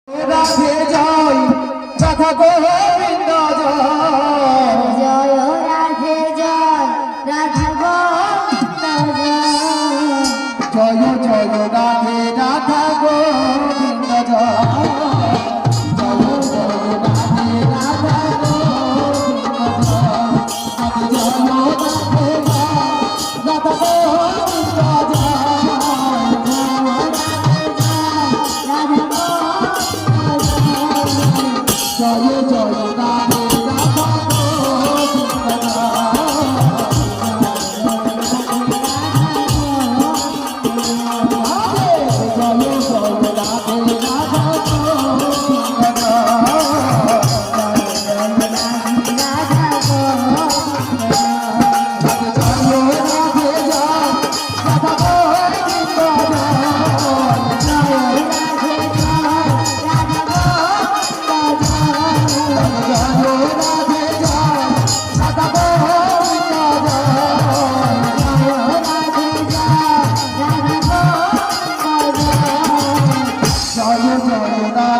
Radhe Joy Radha Govinda Joy Joy Radhe Joy Radha Govinda Joy Joy Radhe Radha Govinda Joy Joy Joy Radhe Radha Govinda Joy Joy Radhe Radha Govinda Joy Joy Radhe Radha Joy Joy